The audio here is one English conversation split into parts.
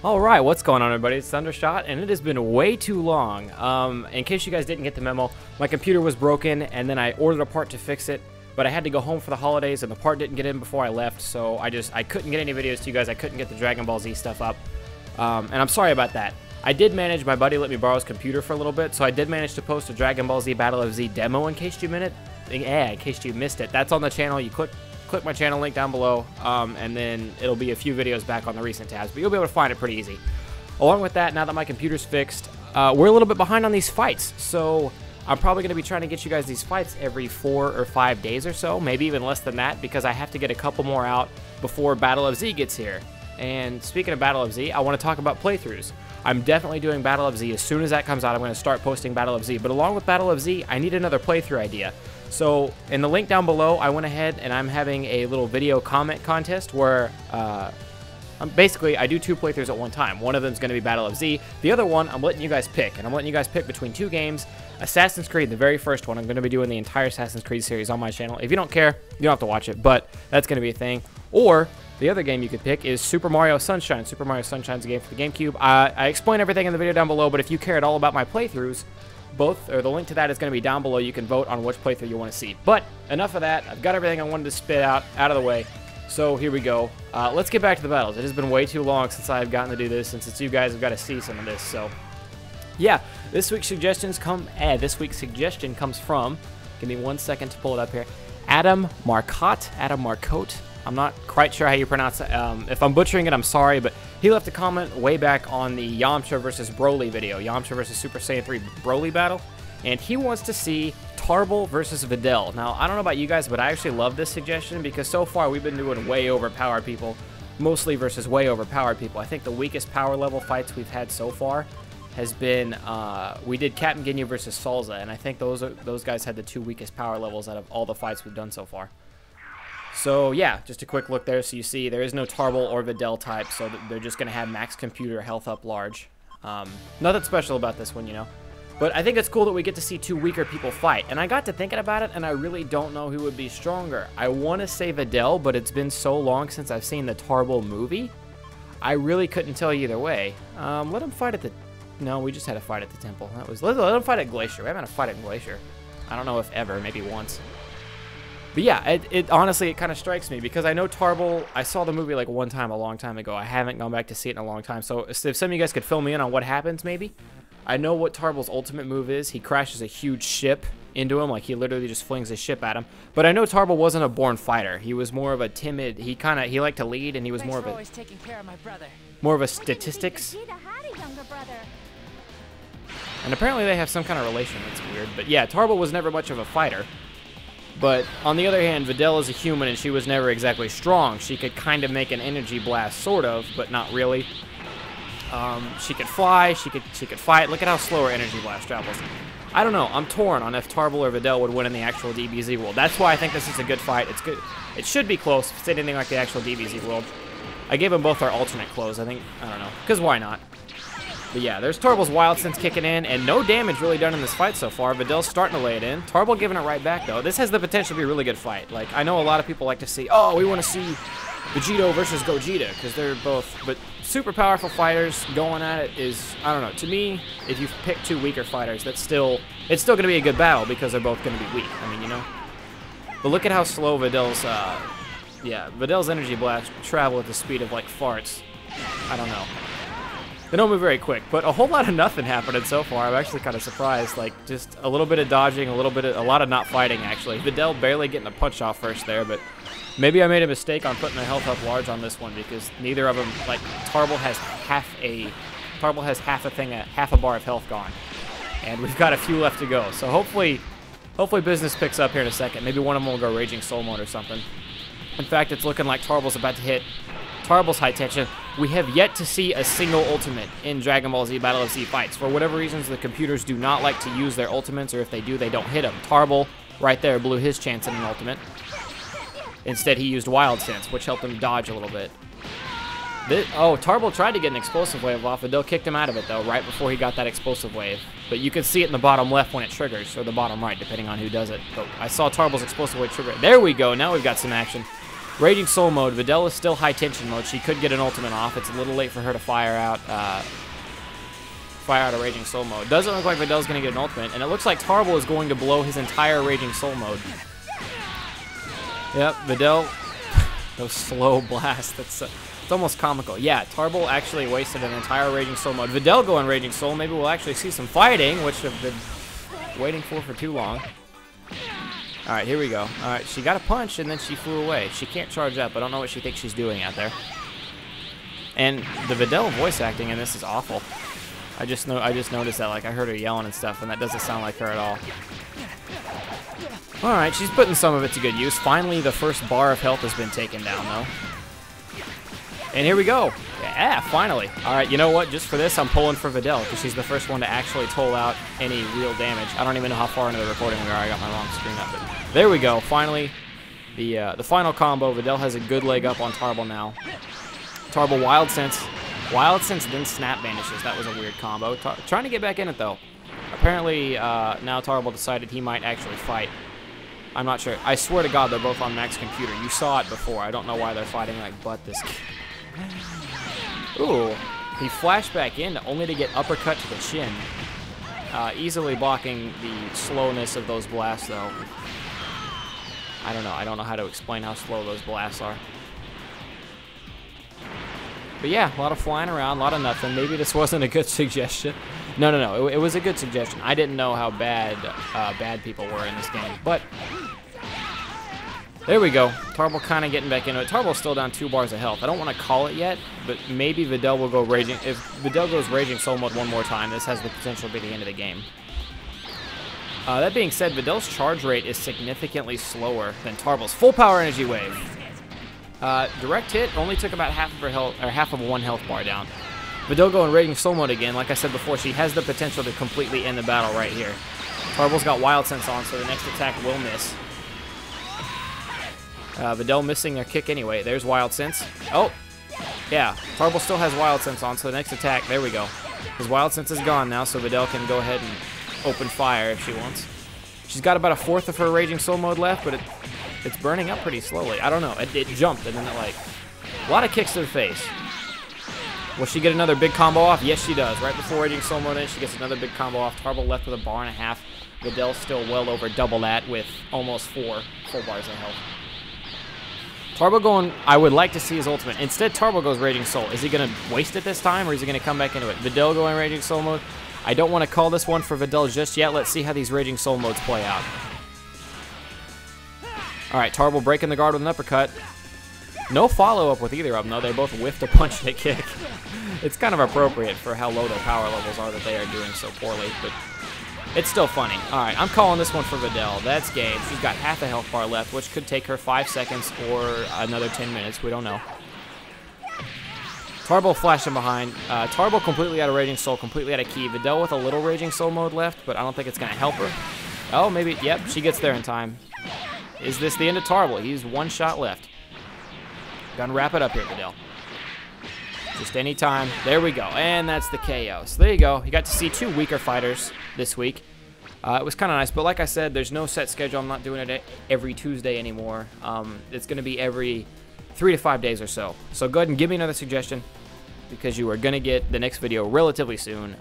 Alright, what's going on everybody? It's Thundershot, and it has been way too long. In case you guys didn't get the memo, my computer was broken, and then I ordered a part to fix it, but I had to go home for the holidays, and the part didn't get in before I left, so I couldn't get any videos to you guys. I couldn't get the Dragon Ball Z stuff up, and I'm sorry about that. I did manage, my buddy let me borrow his computer for a little bit, so I did manage to post a Dragon Ball Z Battle of Z demo in case you missed it. That's on the channel. You click my channel link down below, and then it'll be a few videos back on the recent tabs, but you'll be able to find it pretty easy. Along with that, now that my computer's fixed, we're a little bit behind on these fights, so I'm probably going to be trying to get you guys these fights every 4 or 5 days or so, maybe even less than that, because I have to get a couple more out before Battle of Z gets here. And speaking of Battle of Z, I want to talk about playthroughs. I'm definitely doing Battle of Z. As soon as that comes out, I'm going to start posting Battle of Z, but along with Battle of Z, I need another playthrough idea. So in the link down below, I went ahead and I'm having a little video comment contest where basically I do 2 playthroughs at one time. One of them is going to be Battle of Z. The other one, I'm letting you guys pick, and I'm letting you guys pick between 2 games. Assassin's Creed, the very first one. I'm going to be doing the entire Assassin's Creed series on my channel. If you don't care, you don't have to watch it, but that's going to be a thing. Or the other game you could pick is Super Mario Sunshine. Super Mario Sunshine's a game for the GameCube. I explain everything in the video down below, but if you care at all about my playthroughs, the link to that is going to be down below. You can vote on which playthrough you want to see. But enough of that. I've got everything I wanted to spit out of the way. So here we go. Let's get back to the battles. It has been way too long since I've gotten to do this, and since you guys have got to see some of this. So yeah, this week's suggestion comes from, give me 1 second to pull it up here, Adam Marcotte. I'm not quite sure how you pronounce it. If I'm butchering it, I'm sorry, but he left a comment way back on the Yamcha versus Broly video, Yamcha versus Super Saiyan 3 Broly battle, and he wants to see Tarble versus Videl. Now, I don't know about you guys, but I actually love this suggestion because so far we've been doing way overpowered people, mostly versus way overpowered people. I think the weakest power level fights we've had so far has been, we did Captain Ginyu versus Salza, and I think those guys had the 2 weakest power levels out of all the fights we've done so far. So yeah, just a quick look there. So you see there is no Tarble or Videl type, so they're just going to have max computer health up large. Nothing special about this one, you know. But I think it's cool that we get to see 2 weaker people fight. And I got to thinking about it, and I really don't know who would be stronger. I want to say Videl, but it's been so long since I've seen the Tarble movie. I really couldn't tell you either way. Let him fight at the... No, we just had a fight at the temple. That was... Let him fight at Glacier. We haven't had a fight at Glacier. I don't know if ever, maybe once. But yeah, honestly, it kind of strikes me because I know Tarble, I saw the movie like one time a long time ago. I haven't gone back to see it in a long time. So if some of you guys could fill me in on what happens maybe. I know what Tarble's ultimate move is. He crashes a huge ship into him. Like he literally just flings his ship at him. But I know Tarble wasn't a born fighter. He was more of a timid, he liked to lead, and he was more of a statistics. And apparently they have some kind of relation. That's weird. But yeah, Tarble was never much of a fighter. But on the other hand, Videl is a human, and she was never exactly strong. She could kind of make an energy blast, sort of, but not really. She could fly, she could fight. Look at how slow her energy blast travels. I don't know. I'm torn on if Tarble or Videl would win in the actual DBZ world. That's why I think this is a good fight. It's good. It should be close if it's anything like the actual DBZ world. I gave them both our alternate clothes. I don't know, because why not? But yeah, there's Tarble's Wild Sense kicking in, and no damage really done in this fight so far. Videl's starting to lay it in. Tarble giving it right back, though. This has the potential to be a really good fight. Like, I know a lot of people like to see, oh, we want to see Vegito versus Gogeta, because they're both, but super powerful fighters going at it is, I don't know. To me, if you pick 2 weaker fighters, it's still going to be a good battle because they're both going to be weak. I mean, you know. But look at how slow Videl's energy blast travel at the speed of, like, farts. I don't know. They don't move very quick, but a whole lot of nothing happening so far. I'm actually kind of surprised. Like, just a little bit of dodging, a lot of not fighting, actually. Videl barely getting a punch off first there, but maybe I made a mistake on putting the health up large on this one because neither of them, like, Tarble has half a bar of health gone, and we've got a few left to go. So hopefully business picks up here in a second. Maybe one of them will go Raging Soul Mode or something. In fact, it's looking like Tarble's about to hit Tarble's high tension. We have yet to see a single ultimate in Dragon Ball Z Battle of Z fights. For whatever reasons, the computers do not like to use their ultimates, or if they do, they don't hit them. Tarble, right there, blew his chance at an ultimate. Instead, he used Wild Sense, which helped him dodge a little bit. Tarble tried to get an explosive wave off. Videl kicked him out of it, though, right before he got that explosive wave. But you can see it in the bottom left when it triggers, or the bottom right, depending on who does it. But I saw Tarble's explosive wave trigger. There we go. Now we've got some action. Raging Soul mode. Videl is still high tension mode. She could get an ultimate off. It's a little late for her to fire out a Raging Soul mode. Doesn't look like Videl's going to get an ultimate, and it looks like Tarble is going to blow his entire Raging Soul mode. Yep, Videl, those slow blasts, it's almost comical. Yeah, Tarble actually wasted an entire Raging Soul mode. Videl going Raging Soul, maybe we'll actually see some fighting, which I've been waiting for too long. Alright, here we go. Alright, she got a punch, and then she flew away. She can't charge up. I don't know what she thinks she's doing out there. And the Videl voice acting in this is awful. I just noticed that, like, I heard her yelling and stuff, and that doesn't sound like her at all. Alright, she's putting some of it to good use. Finally, the first bar of health has been taken down, though. And here we go. Yeah, finally. Alright, you know what? Just for this, I'm pulling for Videl, because she's the first one to actually toll out any real damage. I don't even know how far into the recording we are. I got my wrong screen up, but there we go. Finally, the final combo. Videl has a good leg up on Tarble now. Tarble Wild Sense, then Snap vanishes. That was a weird combo. Trying to get back in it, though. Apparently, now Tarble decided he might actually fight. I'm not sure. I swear to God, they're both on max computer. You saw it before. I don't know why they're fighting like butt this kid. Ooh, he flashed back in only to get uppercut to the chin. Easily blocking the slowness of those blasts, though. I don't know. I don't know how to explain how slow those blasts are. But yeah, a lot of flying around, a lot of nothing. Maybe this wasn't a good suggestion. No. It was a good suggestion. I didn't know how bad people were in this game. But there we go. Tarble kind of getting back into it. Tarble's still down 2 bars of health. I don't want to call it yet, but maybe Videl will go Raging. If Videl goes Raging Soul mode one more time, this has the potential to be the end of the game. That being said, Videl's charge rate is significantly slower than Tarble's. Full power energy wave. Direct hit only took about half of her health, or half of 1 health bar down. Videl going Raging Soul mode again. Like I said before, she has the potential to completely end the battle right here. Tarble's got Wild Sense on, so the next attack will miss. Videl missing their kick anyway. There's Wild Sense. Oh, yeah. Tarble still has Wild Sense on, so the next attack, there we go. His Wild Sense is gone now, so Videl can go ahead and open fire if she wants. She's got about 1/4 of her Raging Soul mode left, but it's burning up pretty slowly. I don't know. It jumped, and then it, like, a lot of kicks to the face. Will she get another big combo off? Yes, she does. Right before Raging Soul mode in, she gets another big combo off. Tarble left with 1.5 bars. Videl still well over double that with almost 4 full bars of health. Tarble going, I would like to see his ultimate. Instead, Tarble goes Raging Soul. Is he going to waste it this time, or is he going to come back into it? Videl going Raging Soul mode. I don't want to call this one for Videl just yet. Let's see how these Raging Soul modes play out. All right, Tarble breaking the guard with an uppercut. No follow-up with either of them, though. They both whiffed a punch and a kick. It's kind of appropriate for how low their power levels are that they are doing so poorly, but it's still funny. All right, I'm calling this one for Videl. That's game. She's got half a health bar left, which could take her 5 seconds or another 10 minutes. We don't know. Tarble flashing behind. Tarble completely out of Raging Soul, completely out of key. Videl with a little Raging Soul mode left, but I don't think it's going to help her. Oh, maybe. Yep, she gets there in time. Is this the end of Tarble? He's 1 shot left. Gonna wrap it up here, Videl. Just any time. There we go. And that's the KO. So there you go. You got to see 2 weaker fighters this week. It was kind of nice, but like I said, there's no set schedule. I'm not doing it every Tuesday anymore. It's going to be every 3 to 5 days or so. So go ahead and give me another suggestion, because you are going to get the next video relatively soon.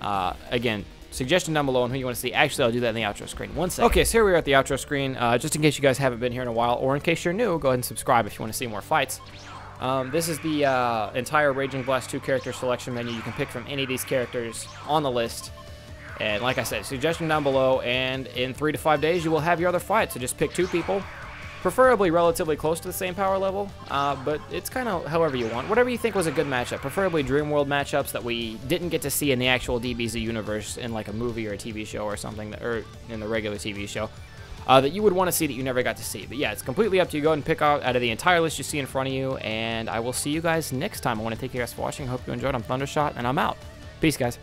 Again, suggestion down below on who you want to see. Actually, I'll do that in the outro screen. 1 second. Okay, so here we are at the outro screen. Just in case you guys haven't been here in a while, or in case you're new, go ahead and subscribe if you want to see more fights. This is the entire Raging Blast 2 character selection menu. You can pick from any of these characters on the list. And like I said, suggestion down below, and in 3 to 5 days, you will have your other fight. So just pick 2 people, preferably relatively close to the same power level, but it's kind of however you want. Whatever you think was a good matchup, preferably Dream World matchups that we didn't get to see in the actual DBZ universe in like a movie or a TV show or something, or in the regular TV show. That you would want to see that you never got to see. But yeah, it's completely up to you. Go ahead and pick out of the entire list you see in front of you, and I will see you guys next time. I want to thank you guys for watching. I hope you enjoyed. I'm Thundershot, and I'm out. Peace, guys.